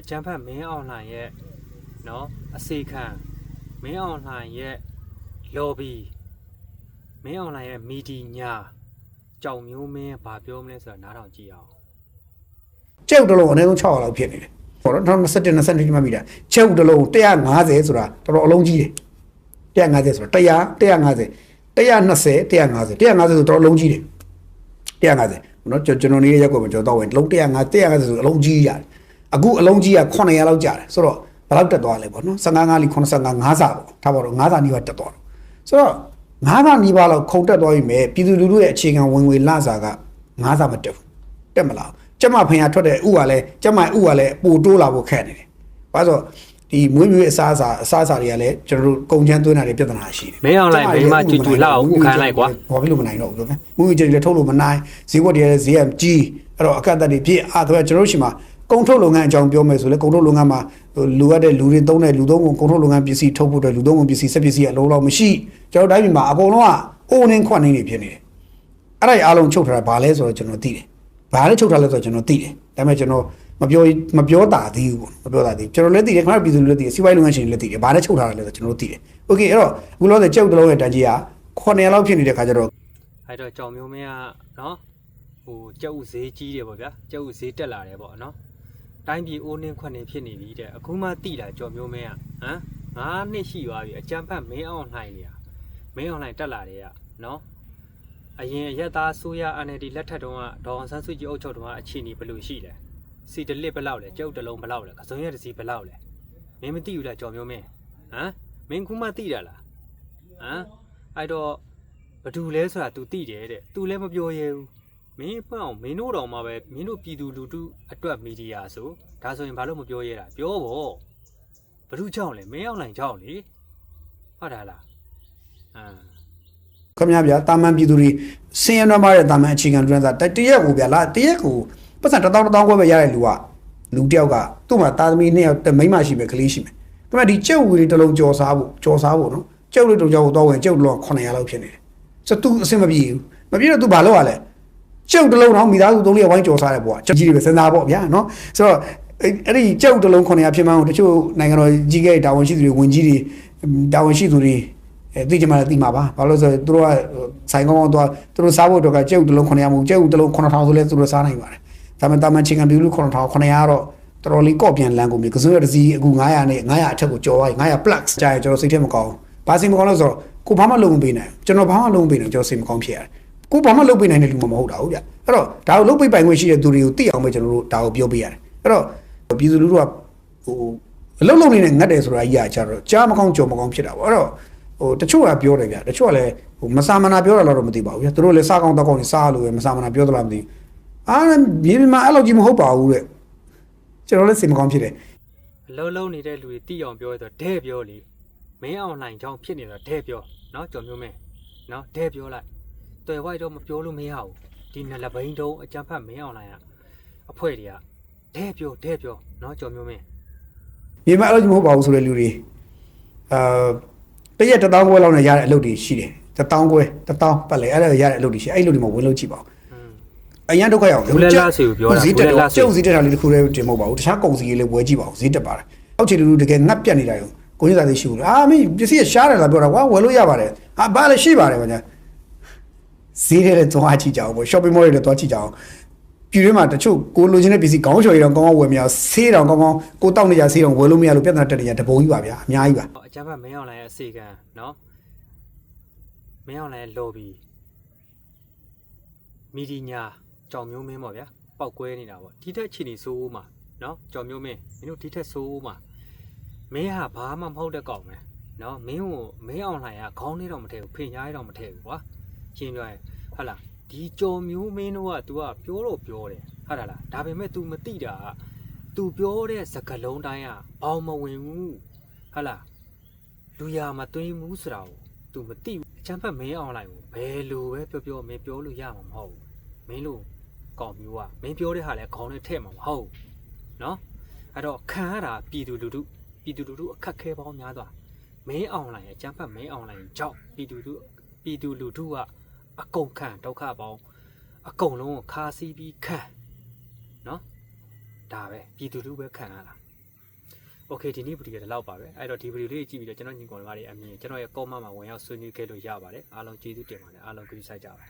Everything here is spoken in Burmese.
จำพัดเมย์ออนไลน์ရဲ့เนาะအစီခံမင်းအွန်လိုင်းရဲ့ lobby မင်းအွန်လိုင်းရဲ့ media ကြောင်မျိုးမင်းဘာပြောမလဲဆိုတာနားထောင်ကြည့်အောင်ကျုပ်တလုံးအနည်းဆုံး600လောက်ဖြစ်နေတယ်ပေါ့နော်2021 22မှပြီတာကျုပ်တလုံး150ဆိုတာတော်တော်အလုံးကြီးတယ်150ဆိုတာ100 150 120 150ဆိုတော်တော်အလုံးကြီးတယ်150နော်ကျွန်တော်နေတဲ့ရက်ကွက်မှာကျွန်တော်တော့ဝင်လုံး150ဆိုအလုံးကြီးရတယ်အခုအလုံးကြီးက900လောက်ကျတယ်ဆိုတော့ဘယ်လောက်တက်သွားလဲပေါ့နော်15 5လီ85 5စာပေါ့ထားပါတော့5စာနီးပါးတက်သွားတော့ဆိုတော့5စာနီးပါးလောက်ခုန်တက်သွားပြီမဲ့ပြည်သူလူထုရဲ့အခြေခံဝင်ငွေလစာက5စာမတက်ဘူးတက်မလားကျမဖင်ရထွက်တဲ့ဥကလည်းကျမဥကလည်းပိုတိုးလာဖို့ခက်နေတယ်ဘာလို့ဒီမွေးမြူအစားအစာတွေကလည်းကျွန်တော်တို့ကုန်ချမ်းသွင်းတာတွေပြဿနာရှိတယ်မင်းအွန်လိုင်းမိမကျူကျူလောက်ဥခိုင်းလိုက်ကွာဘာဖြစ်လို့မနိုင်တော့ဘူးလဲမွေးမြူတွေထုတ်လို့မနိုင်ဈေးကွက်တွေဈေးကကြီးအဲ့တော့အကန့်အသတ်တွေဖြစ်ဒါပေမဲ့ကျွန်တော်တို့ရှိမှာကုန်ထုတ်လုပ်ငန်းအကြောင်းပြောမယ်ဆိုလဲကုန်ထုတ်လုပ်ငန်းမှာလူရတဲ့လူတွေသုံးတဲ့လူသုံးကုန်ထုတ်လုပ်ငန်းပစ္စည်းထုတ်ဖို့အတွက်လူသုံးကုန်ပစ္စည်းစက်ပစ္စည်းအလုံးလောက်မရှိကျွန်တော်တိုင်းပြည်မှာအကုန်လုံးကအိုးနှင်းခွက်နှင်းတွေဖြစ်နေတယ်အဲ့ဒါအားလုံးချုပ်ထားတာဘာလဲဆိုတော့ကျွန်တော်သိတယ်ဘာလဲချုပ်ထားလဲဆိုတော့ကျွန်တော်သိတယ်ဒါပေမဲ့ကျွန်တော်မပြောတာသေးဘူးပေါ့မပြောတာသေးကျွန်တော်လည်းသိတယ်ခင်ဗျားပြည်သူလည်းသိတယ်စီးပွားရေးလုပ်ငန်းရှင်လည်းသိတယ်ဘာလဲချုပ်ထားတာလဲဆိုတော့ကျွန်တော်တို့သိတယ်โอเคအဲ့တော့အခုလောတဲ့ကျုပ်တလုံးရဲ့တန်ကြီးက900လောက်ဖြစ်နေတဲ့ခါကျတော့အဲ့တော့ကြောင်မျိုးမင်းကနော်ဟိုကျုပ်ဈေးကြီးတယ်ပေါ့ဗျာကျုပ်ဈေးတက်လာတယ်ပေါ့နော်တိုင်းပြည်အိုးနှင်းခွက်နှင်းဖြစ်နေပြီတဲ့အခုမှတိလာကြော်မျိုးမင်းကဟမ်9နှစ်ရှိသွားပြီအကြမ်းဖက်မင်းအောင်နိုင်နေတာမင်းအောင်နိုင်တက်လာတယ်ကနော်အရင်ရက်သားဆိုရ NLD လက်ထက်တုန်းကဒေါအောင်ဆန်းစုကြည်အုပ်ချုပ်တုန်းကအခြေအနေဘယ်လိုရှိလဲစီတလစ်ဘယ်လောက်လဲကျုပ်တလုံးဘယ်လောက်လဲကစုံရက်တစ်စီဘယ်လောက်လဲမင်းမသိဘူးလားကြော်မျိုးမင်းဟမ်မင်းခုမှသိတာလားဟမ်အဲ့တော့ဘယ်သူလဲဆိုတာ तू သိတယ်တဲ့ तू လည်းမပြောရဲဘူးမင်းပေါ့မင်းတို့တော်မှာပဲမင်းတို့ပြည်သူလူထုအတွက်မီဒီယာဆိုဒါဆိုရင်ဘာလို့မပြောရဲတာပြောပေါ့ဘ누구ကြောင့်လဲမင်းအောင်နိုင်ကြောင့်လေဟုတ်တယ်လားခင်ဗျာဗျာတာမန်ပြည်သူတွေစင်ရနွမ်းပါတဲ့တာမန်အခြေခံလူတန်းစားတရက်ကိုဗျာလားတရက်ကိုပတ်စံ1000ခွဲပဲရတဲ့လူတယောက်ကသူ့မှာတာသမီ2ယောက်မိန်းမရှိမယ်ကလေးရှိမယ်ဒါပေမဲ့ဒီကျုပ်ဝီတွေတစ်လုံးကြော်စားဖို့နော်ကျုပ်လေးတစ်ကြောက်ကိုတော့ဝင်ကျုပ်တစ်လုံး900လောက်ဖြစ်နေတယ်ဆိုတော့ तू အဆင်မပြေဘူးမပြေတော့ तू ဘာလုပ်ရလဲကျုပ်တစ်လုံးတော့မိသားစု3လျက်ဝိုင်းကြော်စားတယ်ပေါ့ကျုပ်ကြီးတွေပဲစဉ်းစားပေါ့ဗျာနော်ဆိုတော့အဲ့ဒီကျုပ်တစ်လုံး900ဖြစ်မှန်းကိုတချို့နိုင်ငံတော်ကြီးကတာဝန်ရှိသူတွေဝင်ကြီးတွေတာဝန်ရှိသူတွေသိကြမှာသိမှာပါဘာလို့ဆိုတော့သူတို့ကဆိုင်ကောင်းတော့သူတို့စားဖို့တော့ကကျုပ်တစ်လုံး900မဟုတ်ကျုပ်တစ်လုံး9000ဆိုလဲသူတို့စားနိုင်ပါတယ်ဒါပေမဲ့တာမန်ချင်းကပြည်လူ9000 900တော့တော်တော်လေးကော့ပြန်လမ်းကုန်ပြီကစိုးရတစီအခု900နဲ့900အထက်ကိုကျော်သွားပြီ900 plus ကြာရင်ကျွန်တော်စိတ်ထဲမကောင်းဘာစိတ်မကောင်းလို့ဆိုတော့ကိုဘာမှလုပ်မပေးနိုင်ကျွန်တော်ဘာမှလုပ်မပေးနိုင်ကျွန်တော်စိတ်မကောင်းဖြစ်ရတယ်ကိုဘာမှလုပ်ပေးနိုင်တဲ့လူမှမဟုတ်တာဟုတ်ဗျအဲ့တော့ဒါကိုလုပ်ပေးပိုင်ခွင့်ရှိတဲ့သူတွေကိုသိအောင်ပဲကျွန်တော်တို့ဒါကိုပြောပေးရတယ်အဲ့တော့ပြည်သူလူထုကဟိုအလုပ်လုပ်နေတဲ့ငတ်တယ်ဆိုတာကြီးကကြတော့ကြားမကောင်းကြော်မကောင်းဖြစ်တာပေါ့အဲ့တော့တချို့ကပြောတယ်ဗျတချို့ကလည်းမစာမနာပြောတာတော့မသိပါဘူးဗျသူတို့လည်းစားကောင်းတောက်ကောင်းနေစားလို့ပဲမစာမနာပြောသလားမသိဘူးမြေပြင်မှာအဲ့လိုကြီးမဟုတ်ပါဘူးတဲ့ကျွန်တော်လည်းစိတ်မကောင်းဖြစ်တယ်အလုံးလုံးနေတဲ့လူတွေတိအောင်ပြောဆိုတော့ဒဲပြောလေမင်းအောင်နိုင်ကြောင်းဖြစ်နေတော့ဒဲပြောနော်ကြော်မျိုးမင်းနော်ဒဲပြောလိုက်တွယ်ဝိုက်တော့မပြောလို့မရဘူးဒီနလဘိန်းတုံးအကြမ်းဖက်မင်းအောင်နိုင်ကအဖွဲတွေကဒဲပြောနော်ကြော်မျိုးမင်းမြေပြင်အဲ့လိုကြီးမဟုတ်ပါဘူးဆိုတဲ့လူတွေတရက်1000ခွဲလောက်နဲ့ရတဲ့အလုပ်တွေရှိတယ်1000ခွဲ1000ပတ်လေအဲ့ဒါရတဲ့အလုပ်တွေရှိအဲ့အလုပ်တွေမှာဝင်လို့ကြည့်ပါဦးအရင်ဒုက္ခရောက်ဘူးလက်လာစီကိုပြောတာဈေးတက်တော့ကျုပ်ဈေးတက်တာလေးတစ်ခုတည်းတင်မဟုတ်ပါဘူးတခြားကုန်စည်လေးဝယ်ကြည့်ပါဦးဈေးတက်ပါတယ်အောက်ခြေလူလူတကယ်ငတ်ပြတ်နေတာရောကိုကြီးသားသေးရှိဘူးလားမင်းပစ္စည်းရှားတယ်လားပြောတာကွာဝယ်လို့ရပါတယ်ဘာလဲရှိပါတယ်ဗျာဈေးထဲလည်းသွားကြည့်ကြအောင်ပေါ့ shopping mall တွေလည်းသွားကြည့်ကြအောင်ပြည်တွင်းမှာတချို့ကိုလိုချင်တဲ့ပစ္စည်းကောင်းချော်ရအောင်ကောင်းကောင်းဝယ်မရအောင်ဆေးတောင်ကောင်းကောင်းကိုတောက်နေကြဆေးတောင်ဝယ်လို့မရလို့ပြဿနာတက်နေကြတပုံကြီးပါဗျာအများကြီးပါအကြမ်းဖက်မင်းအောင်လိုက်ရဲ့အစီကံနော်မင်းအောင်လိုက်ရဲ့ lobby မီဒီယာကြောင်မျိုးမင်းပေါ့ဗျာပောက်ကွဲနေတာပေါ့ဒီထက်ချီနေဆိုးမှာနော်ကြောင်မျိုးမင်းတို့ဒီထက်ဆိုးမှာမင်းဟာဘာမှမဟုတ်တဲ့ကောင်ပဲနော်မင်းကိုမင်းအောင်လှိုင်ကခေါင်းလေးတော့မထည့်ဘူးဖင်ကြားလေးတော့မထည့်ဘူးကွာရှင်းပြောရင်ဟုတ်လားဒီကြော်မျိုးမင်းတို့က तू ကပြောတော့ပြောတယ်ဟုတ်လားဒါပေမဲ့ तू မသိတာက तू ပြောတဲ့စကားလုံးတိုင်းကဘောင်မဝင်ဘူးဟုတ်လားလူရမသွင်းဘူးဆိုတာကို तू မသိဘူးအချမ်းဖက်မင်းအောင်လှိုင်ကိုဘယ်လိုပဲပြောမင်းပြောလို့ရမှာမဟုတ်ဘူးမင်းလို့ကောင်မျိုးကမင်းပြောတဲ့ဟာလဲခေါင်းနဲ့ထည့်မှာမဟုတ်နော်အဲ့တော့ခံရတာပြည်သူလူထုအခက်ခဲပေါင်းများစွာမင်းအောင်လိုင်းရဲ့ကျန်းဖတ်မင်းအောင်လိုင်းကြောင့်ပြည်သူလူထုကအကုန်ခံဒုက္ခပေါင်းအကုန်လုံးကိုခါစီးပြီးခံနော်ဒါပဲပြည်သူလူပဲခံရတာ โอเคဒီနေ့ဗီဒီယိုတော့ပါပဲအဲ့တော့ဒီဗီဒီယိုလေးကြည့်ပြီးတော့ကျွန်တော်ညီကောင်တွေအမြင်ကျွန်တော်ရဲ့ comment မှာဝင်ရောက်ဆွေးနွေးခဲ့လို့ရပါတယ်အားလုံးကျေးဇူးတင်ပါတယ်အားလုံးကြည့်ဆိုင်ကြပါ